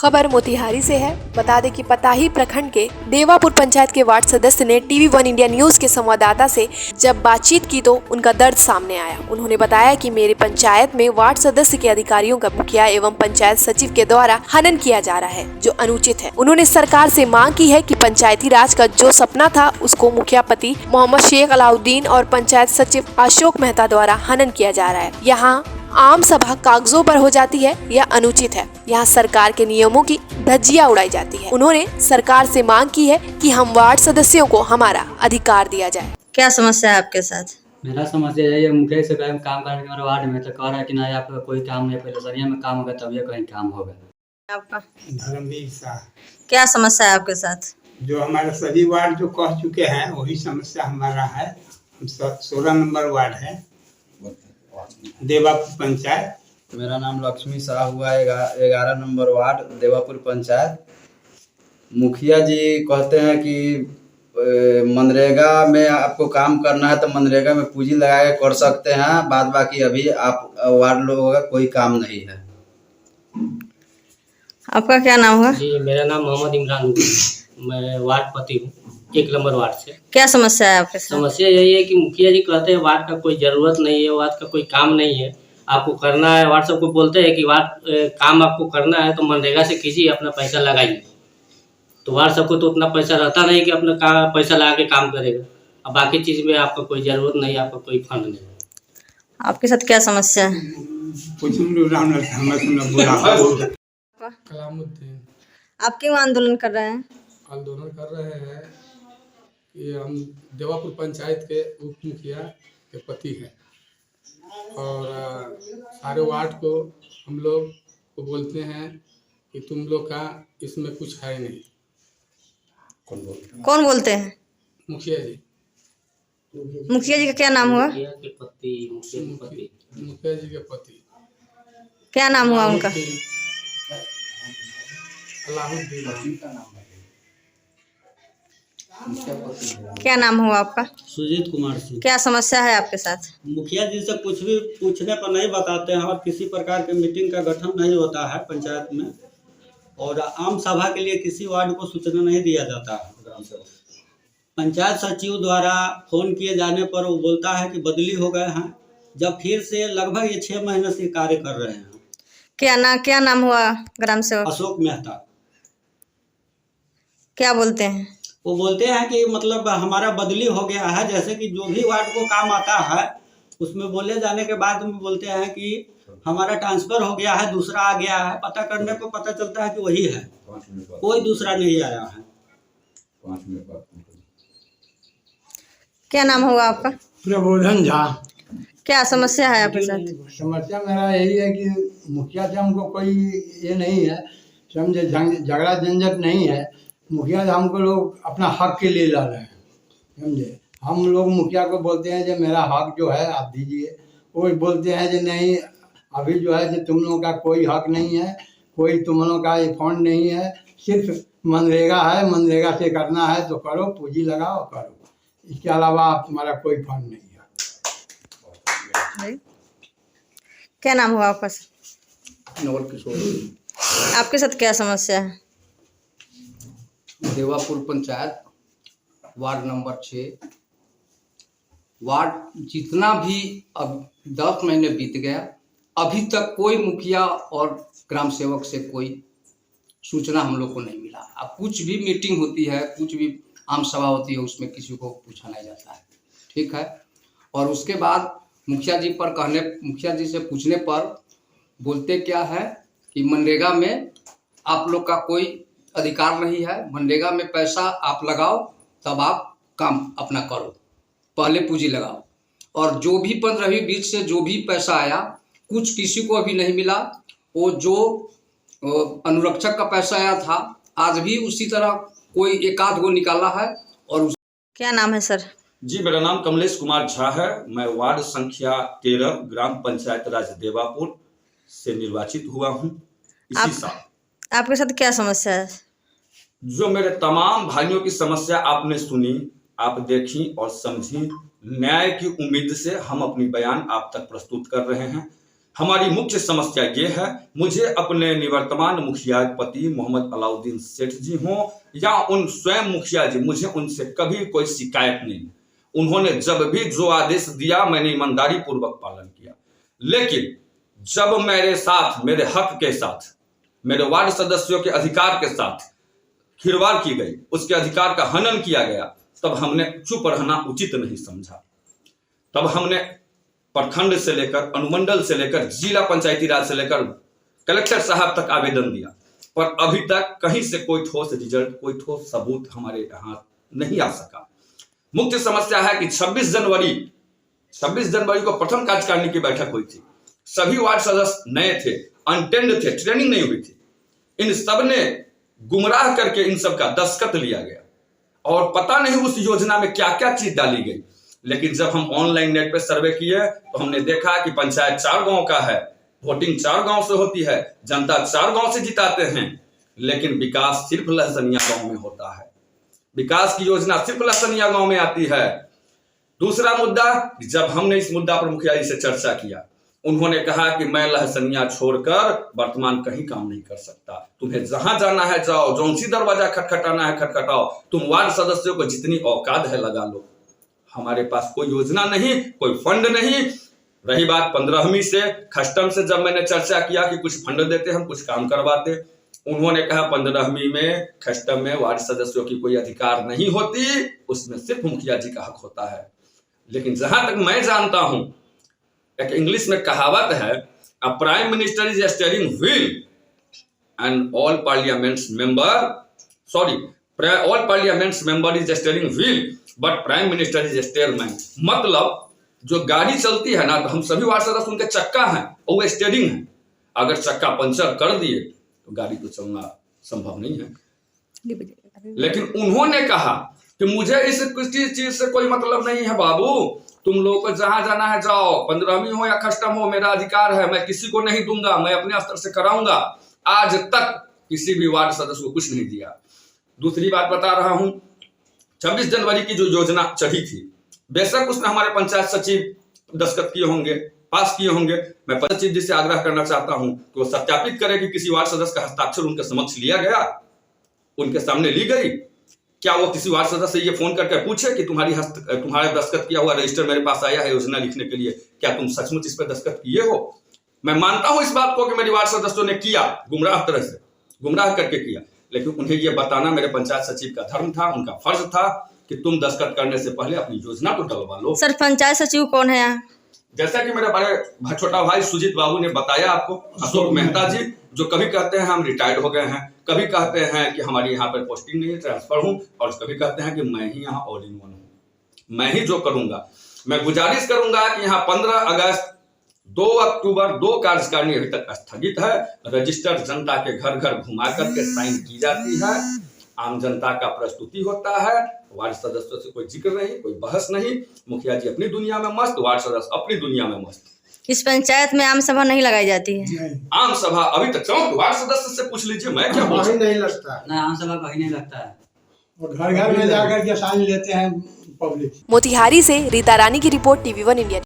खबर मोतिहारी से है। बता दें कि पताही प्रखंड के देवापुर पंचायत के वार्ड सदस्य ने TV1 इंडिया न्यूज के संवाददाता से जब बातचीत की तो उनका दर्द सामने आया। उन्होंने बताया कि मेरे पंचायत में वार्ड सदस्य के अधिकारियों का मुखिया एवं पंचायत सचिव के द्वारा हनन किया जा रहा है, जो अनुचित है। उन्होंने सरकार से मांग की है कि पंचायती राज का जो सपना था उसको मुखिया पति मोहम्मद शेख अलाउद्दीन और पंचायत सचिव अशोक मेहता द्वारा हनन किया जा रहा है। यहाँ आम सभा कागजों पर हो जाती है, यह अनुचित है। यहाँ सरकार के नियमों की धज्जियां उड़ाई जाती है। उन्होंने सरकार से मांग की है कि हम वार्ड सदस्यों को हमारा अधिकार दिया जाए। क्या समस्या है आपके साथ? मेरा समस्या यही है, मुखिया से काम करने के वार्ड में तो कह रहा है कि नहीं आपका कोई काम नहीं, पहले सरिया में काम होगा तब ये कहीं काम होगा। आपका धर्मवीर शाह। क्या समस्या है आपके साथ? जो हमारे सभी वार्ड जो कह चुके हैं वही समस्या हमारा है। 16 नंबर वार्ड है, देवापुर पंचायत। मेरा नाम लक्ष्मी शाह हुआ, 11 नंबर वार्ड देवापुर पंचायत। मुखिया जी कहते हैं कि मनरेगा में आपको काम करना है तो मनरेगा में पूंजी लगा के कर सकते हैं, बाद बाकी अभी आप वार्ड लोगों का कोई काम नहीं है। आपका क्या नाम हुआ? जी, मेरा नाम मोहम्मद इमरान, मैं वार्ड पति हूँ, 1 नंबर वार्ड से। क्या समस्या है आपके साथ? समस्या यही है कि मुखिया जी कहते हैं वार्ड का कोई ज़रूरत नहीं है, वार्ड का कोई काम नहीं है, आपको करना है। वार्ड सबको बोलते हैं कि वार्ड काम आपको करना है तो मनरेगा से कीजिए, अपना पैसा लगाइए। तो वार्ड सबको तो उतना पैसा रहता नहीं कि अपना पैसा लगा के काम करेगा। अब बाकी चीज़ में आपका कोई ज़रूरत नहीं, आपका कोई फंड नहीं। आपके साथ क्या समस्या है? कलामुद्दीन। आप क्यों आंदोलन कर रहे हैं? आंदोलन कर रहे हैं कि हम देवापुर पंचायत के उप मुखिया के पति हैं और सारे वार्ड को हम लोग को बोलते हैं कि तुम लोग का इसमें कुछ है नहीं। कौन बोलते हैं? मुखिया जी। मुखिया जी का क्या नाम हुआ? मुखिया के पति, मुखिया जी के पति। क्या नाम हुआ उनका? अलाउद्दीन। क्या नाम हुआ आपका? सुजीत कुमार सिंह। क्या समस्या है आपके साथ? मुखिया जी से कुछ भी पूछने पर नहीं बताते हैं और किसी प्रकार के मीटिंग का गठन नहीं होता है पंचायत में, और आम सभा के लिए किसी वार्ड को सूचना नहीं दिया जाता है। पंचायत सचिव द्वारा फोन किए जाने पर वो बोलता है कि बदली हो गए हैं, जब फिर से लगभग ये 6 महीने से कार्य कर रहे हैं। क्या नाम हुआ ग्राम सेवक? अशोक मेहता। क्या बोलते हैं? वो बोलते हैं कि मतलब हमारा बदली हो गया है, जैसे कि जो भी वार्ड को काम आता है उसमें बोले जाने के बाद में बोलते हैं कि हमारा ट्रांसफर हो गया है, दूसरा आ गया है। पता करने को पता चलता है कि वही है, कोई दूसरा नहीं आया है। क्या नाम हुआ आपका? प्रबोधन झा। क्या समस्या है आपके साथ? समस्या मेरा यही है कि मुखिया से हमको कोई ये नहीं है, समझे, झगड़ा झंझट नहीं है। मुखिया से हमको लोग अपना हक के लिए लड़ रहे हैं, समझे। हम लोग मुखिया को बोलते हैं कि मेरा हक जो है आप दीजिए, वो बोलते हैं कि नहीं अभी जो है कि तुम लोगों का कोई हक नहीं है, कोई तुम लोगों का ये फंड नहीं है, सिर्फ मनरेगा है, मनरेगा से करना है तो करो, पूंजी लगाओ करो, इसके अलावा आप तुम्हारा कोई फंड नहीं है। क्या नाम हुआ आपका? नवल किशोर। आपके साथ क्या समस्या है? Devapur panchayat ward number 6 ward जितना भी अब 10 महीने बीत गया, अभी तक कोई मुखिया और ग्राम सेवक से कोई सूचना हम लोग को नहीं मिला। अब कुछ भी मीटिंग होती है, कुछ भी आम सभा होती है, उसमें किसी को पूछा नहीं जाता है, ठीक है। और उसके बाद मुखिया जी से पूछने पर बोलते क्या है कि मनरेगा में आप लोग का कोई अधिकार नहीं है, मनरेगा में पैसा आप लगाओ तब आप काम अपना करो, पहले पूंजी लगाओ। और जो भी 15-20 से जो भी पैसा आया कुछ किसी को अभी नहीं मिला। वो जो अनुरक्षक का पैसा आया था आज भी उसी तरह कोई एक आध गो निकाला है। और क्या नाम है सर? जी, मेरा नाम कमलेश कुमार झा है। मैं वार्ड संख्या 13 ग्राम पंचायत राज देवापुर से निर्वाचित हुआ हूँ इसी साल। आपके साथ क्या समस्या है? जो मेरे तमाम भाइयों की समस्या आपने सुनी, आप देखी और समझी, न्याय की उम्मीद से हम अपनी बयान आप तक प्रस्तुत कर रहे हैं। हमारी मुख्य समस्या ये है, मुझे अपने निवर्तमान मुखिया पति मोहम्मद अलाउद्दीन सेठ जी हों या उन स्वयं मुखिया जी, मुझे उनसे कभी कोई शिकायत नहीं। उन्होंने जब भी जो आदेश दिया मैंने ईमानदारी पूर्वक पालन किया, लेकिन जब मेरे साथ, मेरे हक के साथ, मेरे वार्ड सदस्यों के अधिकार के साथ खिलवाड़ की गई, उसके अधिकार का हनन किया गया, तब हमने चुप रहना उचित नहीं समझा। तब हमने प्रखंड से लेकर, अनुमंडल से लेकर, जिला पंचायती राज से लेकर कलेक्टर साहब तक आवेदन दिया, पर अभी तक कहीं से कोई ठोस रिजल्ट, कोई ठोस सबूत हमारे यहाँ नहीं आ सका। मुख्य समस्या है कि 26 जनवरी को प्रथम कार्यकारिणी की बैठक हुई थी। सभी वार्ड सदस्य नए थे, अनटेंड थे, ट्रेनिंग नहीं हुई थी। इन सब ने गुमराह करके इन सब का दस्तखत लिया गया और पता नहीं उस योजना में क्या क्या चीज डाली गई। लेकिन जब हम ऑनलाइन नेट पे सर्वे किए तो हमने देखा कि पंचायत 4 गांव का है, वोटिंग 4 गांव से होती है, जनता 4 गांव से जिताते हैं, लेकिन विकास सिर्फ लहसनिया गांव में होता है। विकास की योजना सिर्फ लहसनिया गांव में आती है। दूसरा मुद्दा, जब हमने इस मुद्दा पर मुखिया जी से चर्चा किया, उन्होंने कहा कि मैं लहसनिया छोड़कर वर्तमान कहीं काम नहीं कर सकता, तुम्हें जहां जाना है जाओ, जौन सी दरवाजा खटखटाना है खटखटाओ, तुम वार्ड सदस्यों को जितनी औकात है लगा लो। हमारे पास कोई योजना नहीं, कोई फंड नहीं। रही बात 15वीं से, खस्टम से जब मैंने चर्चा किया कि कुछ फंड देते, हम कुछ काम करवाते, उन्होंने कहा 15वीं में खस्टम में वार्ड सदस्यों की कोई अधिकार नहीं होती, उसमें सिर्फ मुखिया जी का हक होता है। लेकिन जहां तक मैं जानता हूं, एक इंग्लिश में कहावत है, a prime minister is steering wheel and all parliaments member is steering wheel but prime minister is steerman. मतलब जो गाड़ी चलती है ना, तो हम सभी वार्ड सदस्य उनके चक्का हैं और वो स्टीयरिंग है। अगर चक्का पंचर कर दिए तो गाड़ी तो चलना संभव नहीं है। लेकिन उन्होंने कहा कि मुझे इस किसी चीज से कोई मतलब नहीं है बाबू, तुम लोगों को जहां जाना है जाओ, 15वीं हो या खस्टम हो, मेरा अधिकार है, मैं किसी को नहीं दूंगा, मैं अपने स्तर से कराऊंगा। आज तक किसी भी वार्ड सदस्य को कुछ नहीं दिया। दूसरी बात बता रहा हूं, 26 जनवरी की जो योजना चढ़ी थी, बेशक उसमें हमारे पंचायत सचिव दस्तखत किए होंगे, पास किए होंगे। मैं पंचायत सचिव जी से आग्रह करना चाहता हूं कि वो सत्यापित करे कि किसी वार्ड सदस्य का हस्ताक्षर उनके समक्ष लिया गया, उनके सामने ली गई। क्या वो किसी वार्ड सदस्य से ये फोन करके पूछे कि तुम्हारे दस्तखत किया हुआ रजिस्टर मेरे पास आया है योजना लिखने के लिए, क्या तुम सचमुच इस पर दस्तखत किए हो? मैं मानता हूं इस बात को कि मेरे वार्ड सदस्यों ने किया, गुमराह करके किया, लेकिन उन्हें यह बताना मेरे पंचायत सचिव का धर्म था, उनका फर्ज था कि तुम दस्तखत करने से पहले अपनी योजना तो डलवा लो। सर पंचायत सचिव कौन है यहाँ? जैसा कि मेरे बड़े छोटा भाई सुजीत बाबू ने बताया आपको, अशोक मेहता जी, जो कभी कहते हैं हम रिटायर्ड हो गए हैं, कभी कहते हैं कि हमारी यहाँ पर पोस्टिंग नहीं है, ट्रांसफर हूँ, और कभी कहते हैं कि मैं ही यहाँ ऑल इन वन हूँ, मैं ही जो करूंगा। मैं गुजारिश करूंगा कि यहाँ 15 अगस्त 2 अक्टूबर 2 कार्यकारिणी अभी तक स्थगित है। रजिस्टर जनता के घर घर घुमा करके साइन की जाती है, आम जनता का प्रस्तुति होता है, वार्ड सदस्यों से कोई जिक्र नहीं, कोई बहस नहीं। मुखिया जी अपनी दुनिया में मस्त, वार्ड सदस्य अपनी दुनिया में मस्त। इस पंचायत में आम सभा नहीं लगाई जाती है? आम सभा अभी तक वार्ड सदस्य से पूछ लीजिए, मैं क्या बोल सकता हूं? नहीं लगता ना आम सभा कहीं नहीं लगता है, और घर घर में जाकर के साइन लेते हैं पब्लिक। मोतिहारी से रीता रानी की रिपोर्ट, TV1 इंडिया।